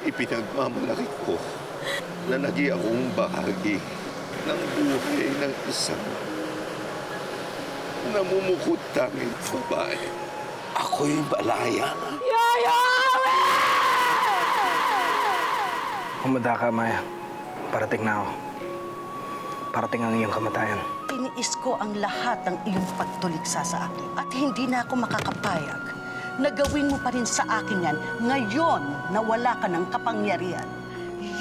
Ipinagmamalaki ko na naging akong bahagi ng buhay ng isang namumukod-tanging babae. Ako'y malaya na. Yaya! Humanda ka, Maya. Parating na ako. Parating ang iyong kamatayan. Tiniis ko ang lahat ng iyong pagtuliksa sa akin at hindi na ako makakapayag na gawin mo pa rin sa akin yan ngayon na wala ka ng kapangyarihan.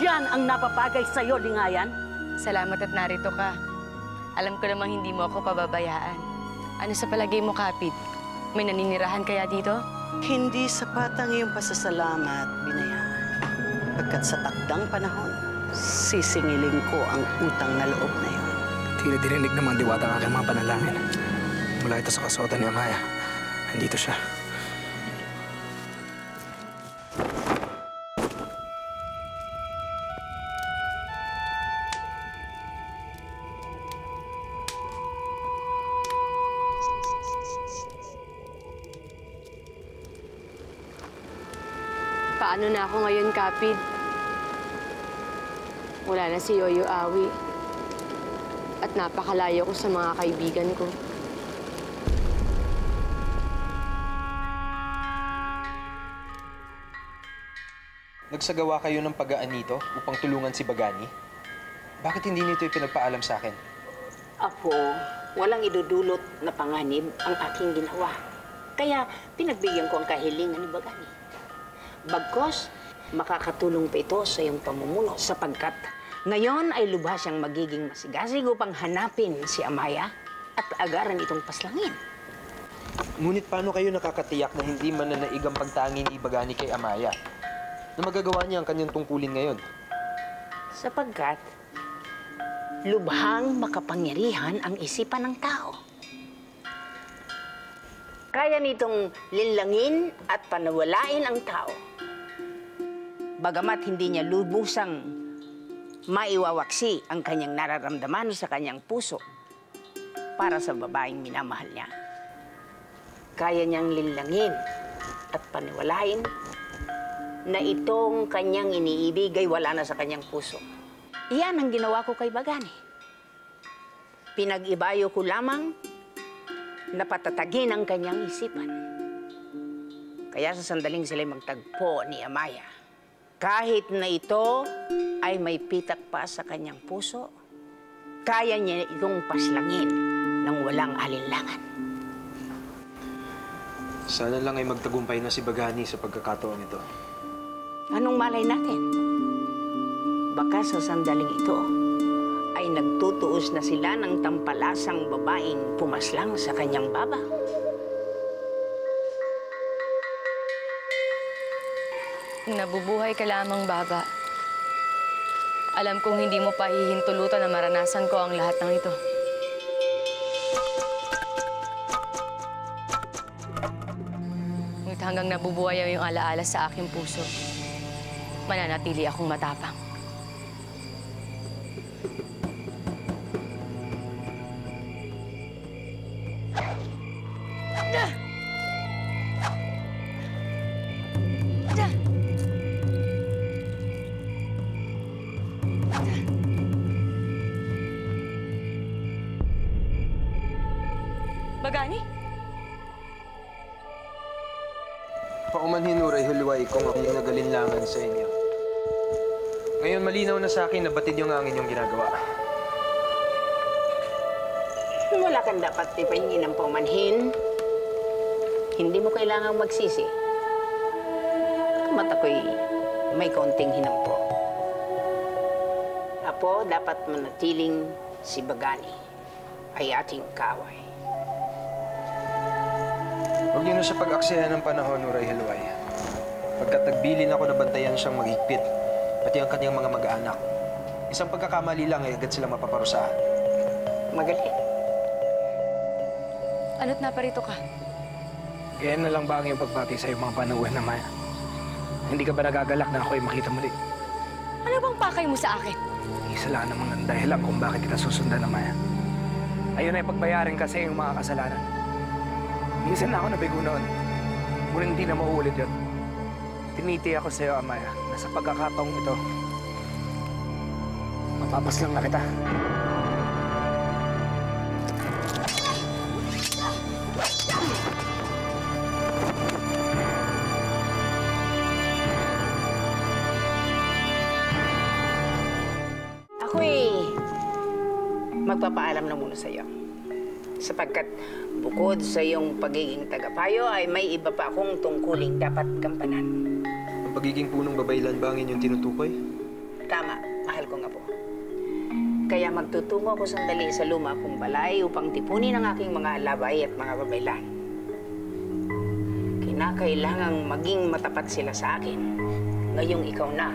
Yan ang napapagay sa'yo, Lingayan. Salamat at narito ka. Alam ko namang hindi mo ako pababayaan. Ano sa palagay mo, Kapit? May naninirahan kaya dito? Hindi sapat ang iyong pasasalamat, Binayan. Pagkat sa takdang panahon, sisingilin ko ang utang na loob na iyon. Tila dininig naman diwata ang aking mga panalangin. Mula ito sa kasuotan ni Amaya. Nandito siya. Paano na ako ngayon, Kapit? Wala na si Yoyo Awi. At napakalayo ko sa mga kaibigan ko. Nagsagawa kayo ng pag-aanito upang tulungan si Bagani? Bakit hindi nito ipinagpaalam sa akin? Apo, walang idudulot na panganib ang aking ginawa. Kaya pinagbigyan ko ang kahilingan ni Bagani. Bagkos, makakatulong pa ito sa iyong pamumuno sapagkat ngayon ay lubha siyang magiging masigasig upang hanapin si Amaya at agaran itong paslangin. Ngunit paano kayo nakakatiyak na hindi mananaig ang pagtangin ni Bagani kay Amaya? Na magagawa niya ang kanyang tungkulin ngayon? Sapagkat lubhang makapangyarihan ang isipan ng tao. Kaya nitong linlangin at panawalain ang tao. Bagamat hindi niya lubusang maiwawaksi ang kanyang nararamdaman sa kanyang puso para sa babaeng minamahal niya. Kaya niyang linlangin at paniwalain na itong kanyang iniibig ay wala na sa kanyang puso. Iyan ang ginawa ko kay Bagani. Pinag-ibayo ko lamang na patatagin ang kanyang isipan. Kaya sa sandaling sila'y magtagpo ni Amaya, kahit na ito ay may pitak pa sa kanyang puso, kaya niya itong paslangin ng walang alinlangan. Sana lang ay magtagumpay na si Bagani sa pagkakataon ito. Anong malay natin? Baka sa sandaling ito ay nagtutuos na sila ng tampalasang babaeng pumaslang sa kanyang baba. Nabubuhay ka lamang, Baba. Alam kong hindi mo pa hihintulutan na maranasan ko ang lahat ng ito. Ngunit hanggang nabubuhay ang iyong alaala sa aking puso, mananatili akong matapang. Bagani? Paumanhin, Uray Huluay, kung ako'y nagalinlangan sa inyo. Ngayon, malinaw na sa akin na batid yung ang inyong ginagawa. Wala kang dapat ipahingin ng paumanhin. Hindi mo kailangang magsisi. Mata ko'y may kaunting hinampo. Apo, dapat manatiling si Bagani ay ating kaway. Huwag niyo na sa pag-aksaya ng panahon, Uray Huluay. Pagkat nagbilin ako na bantayan siyang maghigpit, pati ang kanyang mga mag-anak. Isang pagkakamali lang ay agad silang mapaparusahan. Magaling. Ano't naparito ka? Ganyan na lang ba ang iyong pagbati sa iyong mga panauhin na Maya? Hindi ka ba nagagalak na ako'y makita muli? Ano bang pakay mo sa akin? Isa lang namang ang dahilan kung bakit kita susundan na Maya. Ayun ay pagbayarin ka sa iyong mga kasalanan. Minsan na ako nabigo noon. Ngunit hindi na mauulit yun. Tiniti ako sa'yo, Amaya, na sa pagkakataong ito, mapapaslang na kita. Ako'y magpapaalam na muna sa'yo. Sapagkat bukod sa iyong pagiging tagapayo ay may iba pa akong tungkuling dapat gampanan. Ang pagiging punong babaylan ba ang inyong tinutukoy? Tama, mahal ko nga po. Kaya magtutungo ako sandali sa luma kong balay upang tipunin ang aking mga alabay at mga babaylan. Kinakailangang maging matapat sila sa akin. Ngayong ikaw na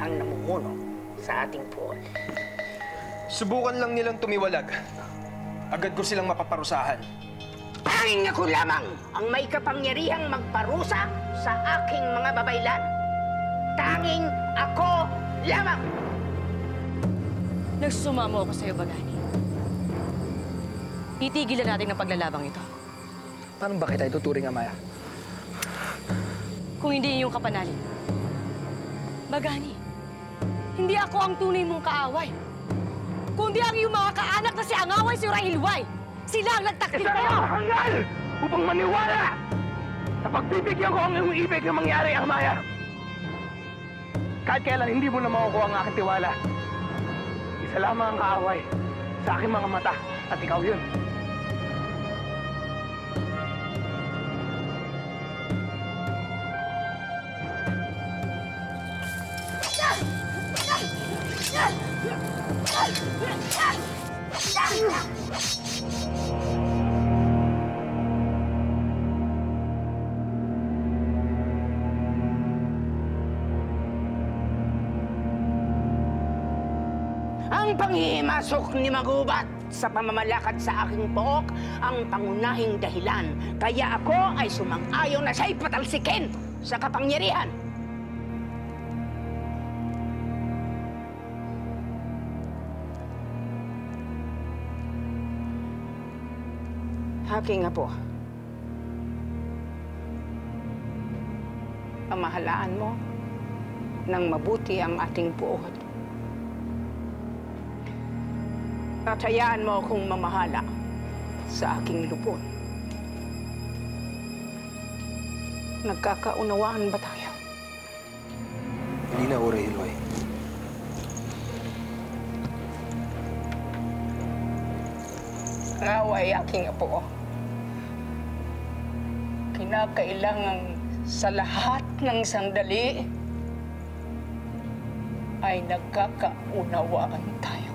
ang namumuno sa ating pool. Subukan lang nilang tumiwalag. Agad ko silang mapaparusahan. Tanging ako lamang ang may kapangyarihang magparusa sa aking mga babaylan. Tanging ako lamang! Nagsumamo ako sa'yo, Bagani. Titigilan natin ang paglalabang ito. Paano ba kita ituturing, Amaya? Kung hindi yung kapanalig. Bagani, hindi ako ang tunay mong kaaway. Kundi ang iyong mga kaanak na si Angaway, si Rahilway. Sila ang nagtaktik sa'yo! Hangal! Upang maniwala! Sa pagbibigyan ko ang iyong ibig na mangyari, Amaya. Kahit kailan hindi mo na makukuha ang aking tiwala. Isa lamang ang kaaway sa aking mga mata at ikaw yun. Ang panghihimasok ni Magubat sa pamamalakad sa aking pook ang pangunahing dahilan. Kaya ako ay sumang-ayon na siya'y patalsikin sa kapangyarihan. Aking apo, pamahalaan mo ng mabuti ang ating puot. At hayaan mo akong mamahala sa aking lupon. Nagkakaunawaan ba tayo? Hindi na, Ore Hilway. Ngaway, aking apo. Kinakailangan sa lahat ng sandali ay nagkakaunawaan tayo.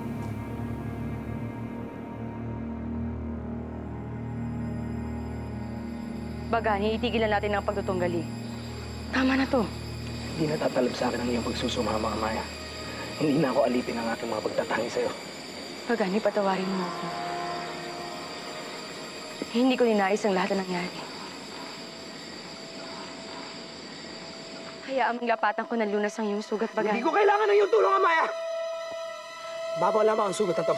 Bagani, itigilan natin ang pagtutunggali. Tama na to. Hindi natatalab sa akin ang iyong pagsusumama, Amaya. Hindi na ako alipin ang aking mga pagtatangi sa'yo. Bagani, patawarin mo ako. Hindi ko ninais ang lahat na nangyari. Hayaan mong lapatan ko ng lunas ang iyong sugat, Bagani. Hindi ko kailangan ng iyong tulong, Amaya! Babaw lamang ang sugat na to.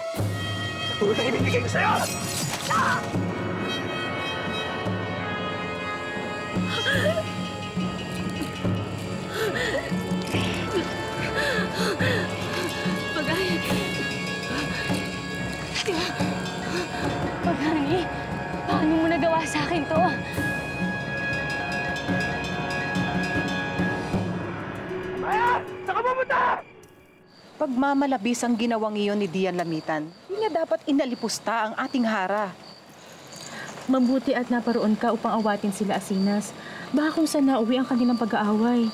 Tulad ang ibibigay ko sa'yo! Ah! Bagani! Bagani, paano mo nagawa sa akin to? Amaya! Saan ka pumunta? Pagmamalabis ang ginawang iyon ni Dian Lamitan, hindi na dapat inalipusta ang ating hara. Mabuti at naparoon ka upang awatin sila Asinas. Baka kung saan nauwi ang kanilang pag-aaway.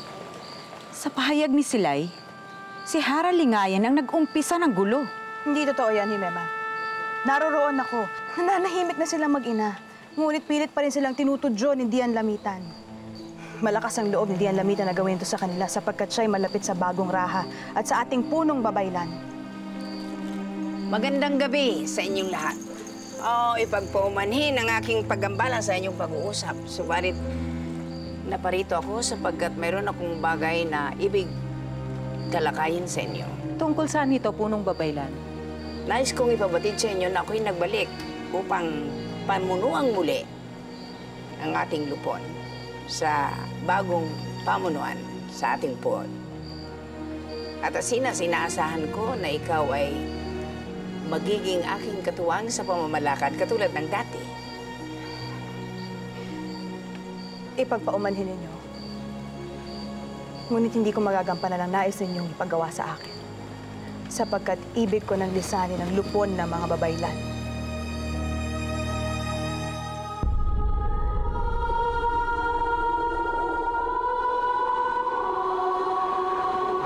Sa pahayag ni Silay, si Hara Lingayan ang nag-umpisa ng gulo. Hindi totoo yan, Himema. Naroroon ako. Nananahimik na silang mag-ina. Ngunit pilit pa rin silang tinutudyo ni Dian Lamitan. Malakas ang loob ni Dian Lamitan na gawin ito sa kanila sapagkat siya'y malapit sa bagong raha at sa ating punong babaylan. Magandang gabi sa inyong lahat. Ipagpaumanhin ang aking paggambala sa inyong pag-uusap. Subalit, naparito ako sapagkat mayroon akong bagay na ibig talakayin sa inyo. Tungkol saan ito, punong babaylan? Nais kong ipabatid sa inyo na ako'y nagbalik upang pamunuang muli ang ating lupon sa bagong pamunuan sa ating puot. At Asinas, inaasahan ko na ikaw ay magiging aking katuwang sa pamamalakad katulad ng dati. Ipagpaumanhin ninyo. Ngunit hindi ko magagampanan ang nais ninyong ipagawa sa akin. Sapagkat ibig ko ng lisanin ang lupon ng mga babaylan.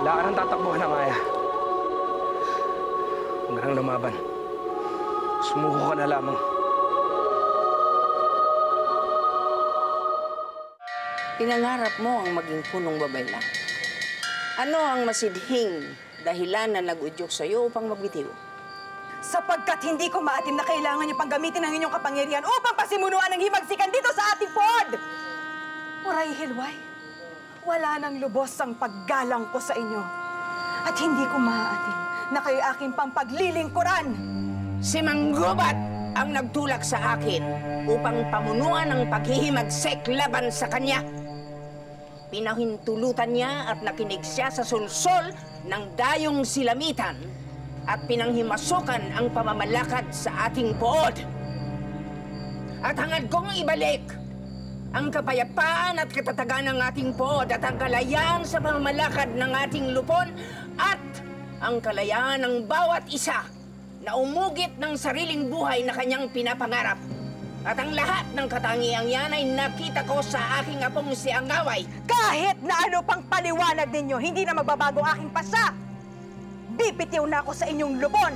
Wala ka nang tatakbuhan, Amaya. Huwag nang lumaban. Sumuko ka na lamang. Pinangarap mo ang maging punong babaylan. Ano ang masidhing dahilan na nag-udyok sa'yo upang magbitiw? Sapagkat hindi ko maatim na kailangan niyo pang gamitin ang inyong kapangyarihan upang pasimunuan ang himagsikan dito sa ating pod! Uray Hilway, wala nang lubos ang paggalang ko sa inyo. At hindi ko maaatim na kayo aking pampaglilingkuran. Si Manggubat ang nagtulak sa akin upang pamunuan ang paghihimagsik laban sa kanya. Pinahintulutan niya at nakinig siya sa sulsol ng dayong silamitan at pinanghimasukan ang pamamalakad sa ating pood. At hangad kong ibalik ang kapayapaan at katatagan ng ating pood at ang kalayaan sa pamamalakad ng ating lupon at ang kalayaan ng bawat isa na umugit ng sariling buhay na kanyang pinapangarap. At ang lahat ng katangiang yan ay nakita ko sa aking apong si Angaway. Kahit na ano pang paliwanag ninyo, hindi na magbabago ang aking pasa. Bibitiw na ako sa inyong lupon.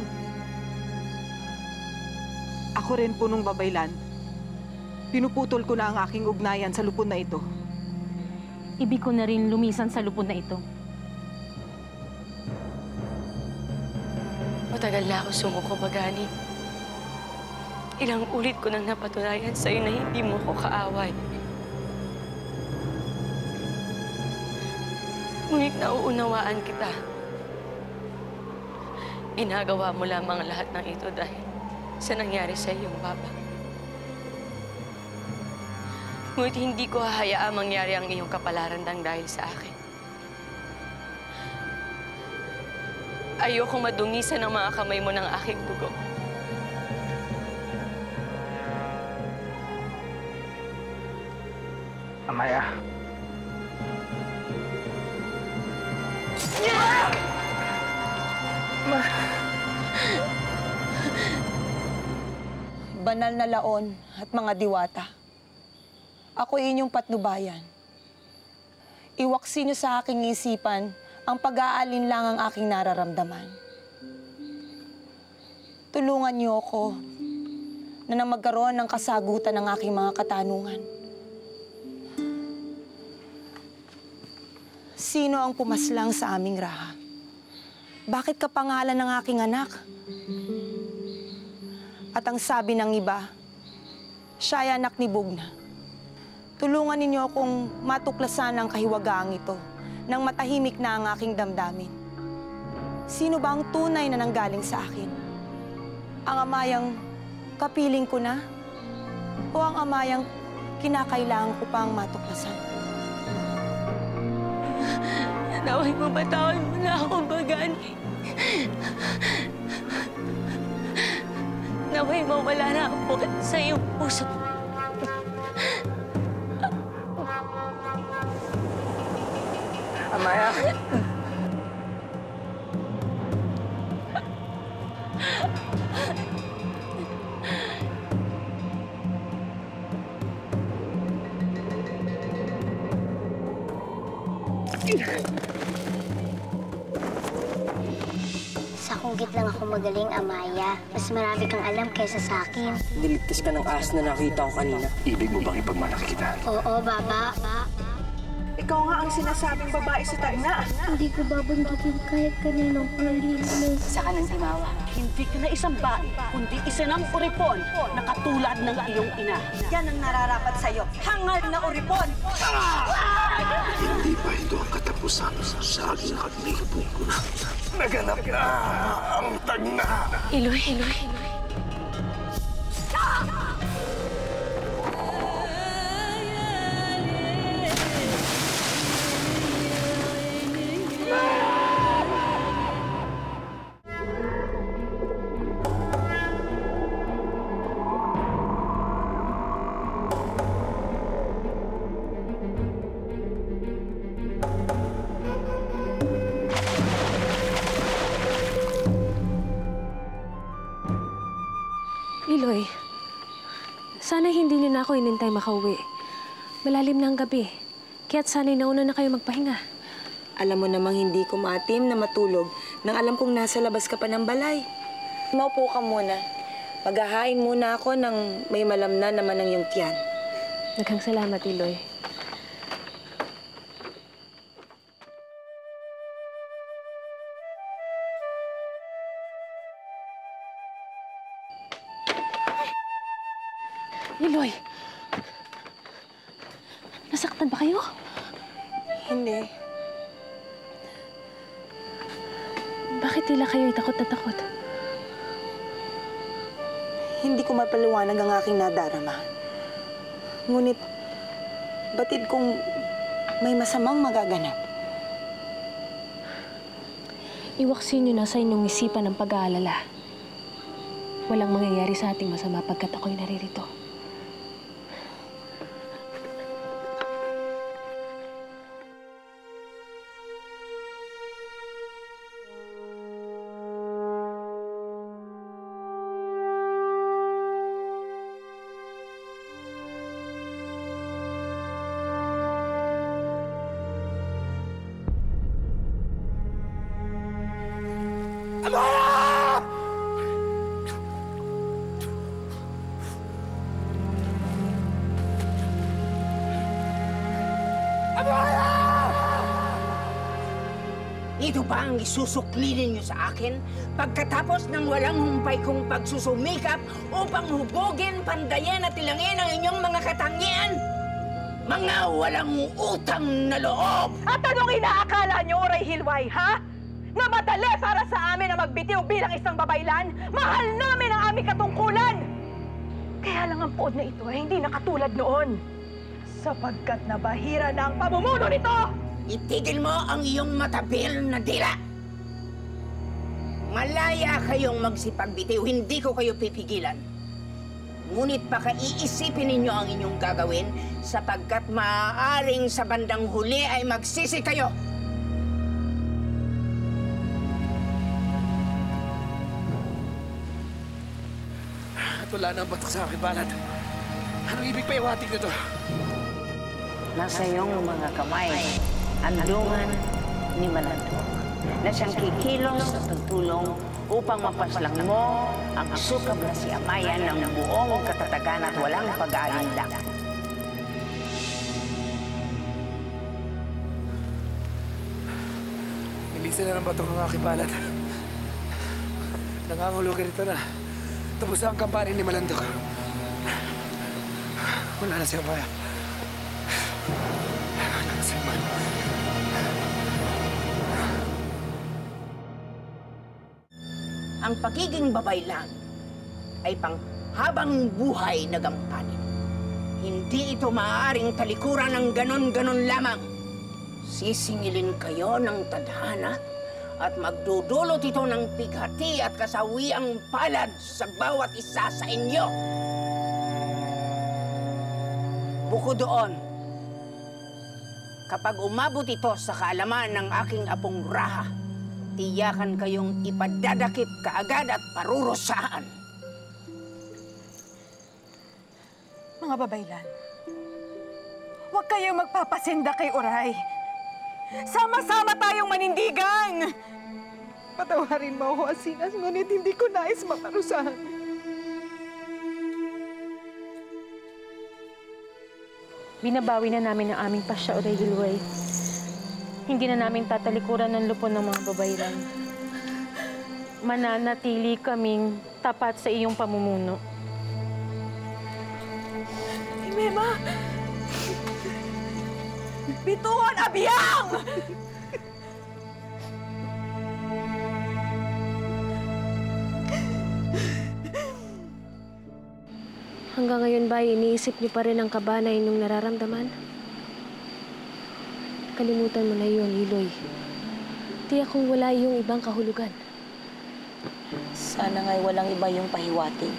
Ako rin punong babaylan. Pinuputol ko na ang aking ugnayan sa lupon na ito. Ibig ko na rin lumisan sa lupon na ito. Matagal na ako sumuko, Bagani. Ilang ulit ko nang napatunayan sa'yo na hindi mo ko kaaway. Ngunit nauunawaan kita. Ginagawa mo lamang lahat ng ito dahil sa nangyari sa iyong papa. Ngunit hindi ko hahayaang mangyari ang iyong kapalaran ng dahil sa akin. Ayokong madungisan ang mga kamay mo ng aking dugo. Amaya. Banal na laon at mga diwata. Ako inyong patnubayan. Iwaksi niyo sa aking isipan ang pag-aalin lang ang aking nararamdaman. Tulungan niyo ako na magkaroon ng kasagutan ng aking mga katanungan. Sino ang pumaslang sa aming raha? Bakit kapangalan ng aking anak? At ang sabi ng iba, siya ay anak ni Bugna. Tulungan ninyo akong matuklasan ang kahiwagaang ito nang matahimik na ang aking damdamin. Sino ba ang tunay na nanggaling sa akin? Ang amayang kapiling ko na? O ang amayang kinakailangan ko pang matuklasan? Naway mabatawan mo na ako, Bagani. Naway mawala na ako sa iyong puso. Amaya. Sa kugit lang ako magaling, Amaya. Mas marami kang alam kaysa sa akin. Niligtas ka ng ahas na nakita ko kanina. Ibig mo bang ipagmalaki kita? Oo, Baba. Ikaw nga ang sinasabing babae sa tagna. Hindi ko babanggitin kahit kaninong panglinis. Isa ka ng dimawa. Hindi ka na isang bae, kundi isa ng uripon na katulad ng iyong ina. Yan ang nararapat sa'yo. Hangal na uripon! Hindi pa ito ang katapusan sa aking hagnipong ko na. Naganap na ang tagna! Iloy, Iloy, Iloy. Sana hindi niyo na ako inintay makauwi. Malalim na ang gabi. Kaya't sana'y nauna na kayo magpahinga. Alam mo namang hindi ko maatim na matulog nang alam kong nasa labas ka pa ng balay. Maupo ka muna. Maghahain muna ako nang may malamnan naman ang iyong tiyan. Naghang salamat, Iloy. Iloy! Nasaktan ba kayo? Hindi. Bakit tila kayo'y takot na takot? Hindi ko mapaliwanag ang aking nadarama. Ngunit, batid kong may masamang magaganap. Iwaksin niyo na sa inyong isipan ang pag-aalala. Walang mangyayari sa ating masama pagkat ako'y naririto. Ito ba ang isusuklinin niyo sa akin pagkatapos ng walang humpay kong pagsusumikap upang hubogin, pandayan at tilangin ang inyong mga katangian? Mga walang utang na loob! At anong inaakala niyo, Oray Hilway, ha? Na madali para sa amin na magbitiw bilang isang babaylan? Mahal namin ang aming katungkulan! Kaya lang ang pood na ito ay hindi nakatulad noon. Sapagkat nabahira na ang pamumuno nito! Itigil mo ang iyong matabil na dila! Malaya kayong magsipagbitiw, hindi ko kayo pipigilan. Ngunit baka iisipin ninyo ang inyong gagawin sapagkat maaaring sa bandang huli ay magsisi kayo. At wala na ang batok sa aking balat. Anong ibig pa iwatig nito? Nasa iyong mga kamay ang lungan ni Malandok na siyang kikilos at tutulong upang mapaslang mo ang sukab na si Amaya ng buong katatagan at walang pag-aalinlang. Ilisa na ng batok ang aking balat. Nangangulugan ito na. Tapos na ang kampanin ni Malandok. Wala na si Amaya. Wala na si Amaya. Ang pagiging babaylan ay panghabang buhay na gampanin. Hindi ito maaaring talikuran ng ganon-ganon lamang. Sisingilin kayo ng tadhana at magdudulot ito ng pighati at kasawiang palad sa bawat isa sa inyo. Bukod doon, kapag umabot ito sa kaalaman ng aking apong Raha, tiyakan kayong ipadadakip kaagad at parurusaan. Mga babaylan, huwag kayong magpapasinda kay Oray. Sama-sama tayong manindigan! Patawarin mo ako, Asinas, ngunit hindi ko nais maparusahan. Binabawi na namin ang aming pasya, Oray Hilway. Hindi na namin tatalikuran ng lupon ng mga babaylan. Mananatili kaming tapat sa iyong pamumuno. Mema! Bituan abiyang! Hanggang ngayon ba iniisip niyo pa rin ang kaba na inyong nararamdaman? Kalimutan mo na yun, Iloy. Tiyak kung wala yung ibang kahulugan. Sana nga'y walang iba yung pahiwatig.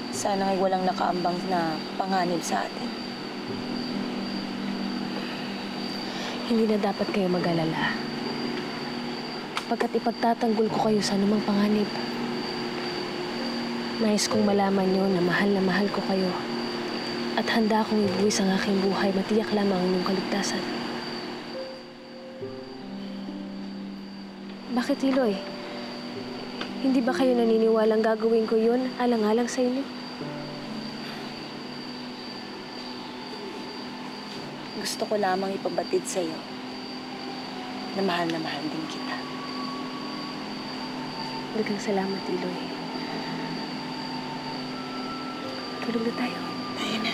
Sana nga'y walang nakaambang na panganib sa atin. Hindi na dapat kayo mag-alala. Pagkat ipagtatanggol ko kayo sa anumang panganib. Nais kong malaman niyo na mahal ko kayo. At handa akong ibuwis ang aking buhay, matiyak lamang ang inyong kaligtasan. Bakit, Iloy? Hindi ba kayo naniniwalang gagawin ko yun alang-alang sa inyo? Gusto ko lamang ipabatid sa'yo na mahal din kita. Daghang salamat, Iloy. Tulog na tayo. Tayo na.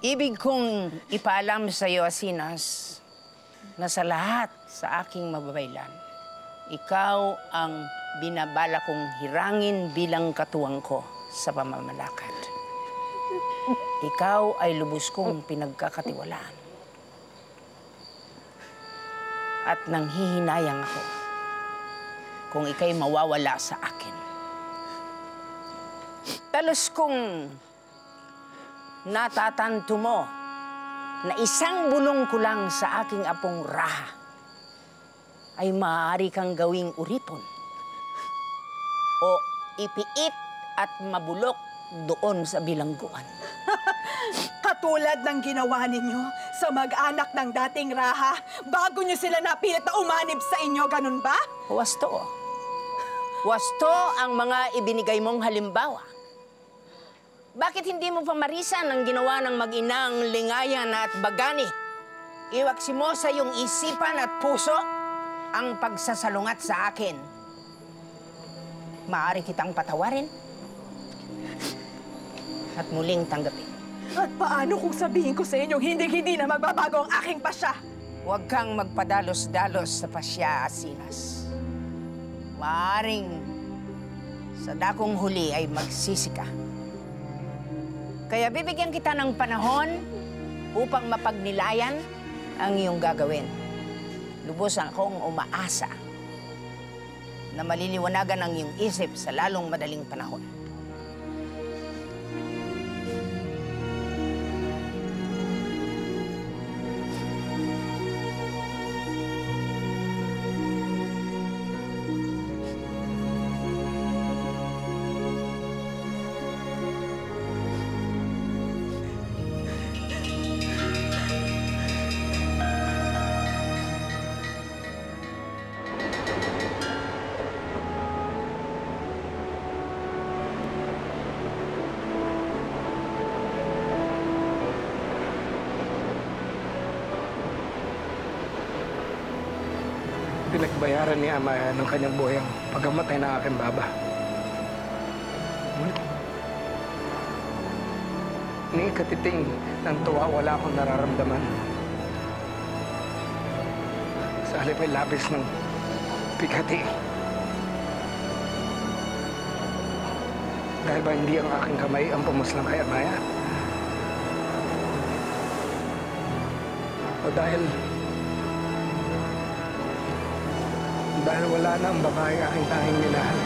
Ibig kong ipaalam sa iyo, Asinas, na sa lahat sa aking mababaylan, ikaw ang binabala kong hirangin bilang katuwang ko sa pamamalakad. Ikaw ay lubos kong pinagkakatiwalaan. At nanghihinayang ako kung ika'y mawawala sa akin. Talos kong natatanto mo na isang bulong ko lang sa aking apong Raha ay maaari kang gawing uripon o ipiit at mabulok doon sa bilangguan. Katulad ng ginawa ninyo sa mag-anak ng dating Raha bago nyo sila napilit na umanib sa inyo, ganun ba? Wasto. Wasto ang mga ibinigay mong halimbawa. Bakit hindi mo pamarisan ang ginawa ng mag-inang Lingayan at Bagani? Iwaksi mo sa iyong isipan at puso ang pagsasalungat sa akin. Maaari kitang patawarin at muling tanggapin. At paano kung sabihin ko sa inyo hindi na magbabago ang aking pasya? Huwag kang magpadalos-dalos sa pasya, Asinas. Maaring sa dakong huli ay magsisi ka. Kaya bibigyan kita ng panahon upang mapagnilayan ang iyong gagawin. Lubos akong umaasa na maliliwanagan ang iyong isip sa lalong madaling panahon. Pinagbayaran ni Amaya ng kanyang buhay ang pagkamatay ng aking baba. Ngunit, ni katiting ng tuwa, wala akong nararamdaman. Sa halip ay labis ng bigati. Dahil ba hindi ang aking kamay ang pumuslang kay Amaya? O dahil wala na ang babae aking tanging minahal.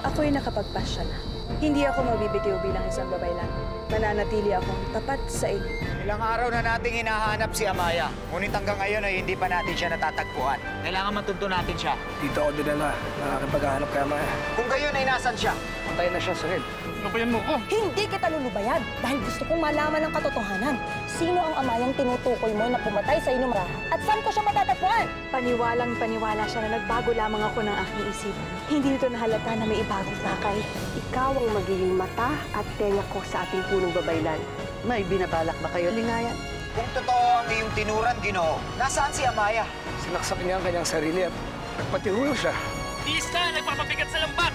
Ako'y nakapagpasya na. Hindi ako mabibitiw bilang isang babaylan. Mananatili akong tapat sa inyo. Ilang araw na nating hinahanap si Amaya. Ngunit hanggang ngayon ay hindi pa natin siya natatagpuan. Kailangan matunto natin siya. Dito ako dinala na aking paghahanap kay Amaya. Kung gayon ay nasan siya? Pantay na siya sa red. Lubayan mo ko. Hindi kita lulubayan dahil gusto kong malaman ang katotohanan. Sino ang Amayang tinutukoy mo na pumatay sa inyong Raha? At saan ko siya matatagpuan? Paniwalang-paniwala siya na nagbago lamang ako ng aking isipan. Hindi ito nahalata na may ibagong pakay. Ikaw ang magiging mata at tenga ko sa ating punong babaylan. May binabalak ba kayo, Lingayan? Kung totoo ang iyong tinuran, Ginoo, nasaan si Amaya? Sinaksak niya ang kanyang sarili at nagpatihulog siya. Tiis ka! Nagpapabigat sa lambat!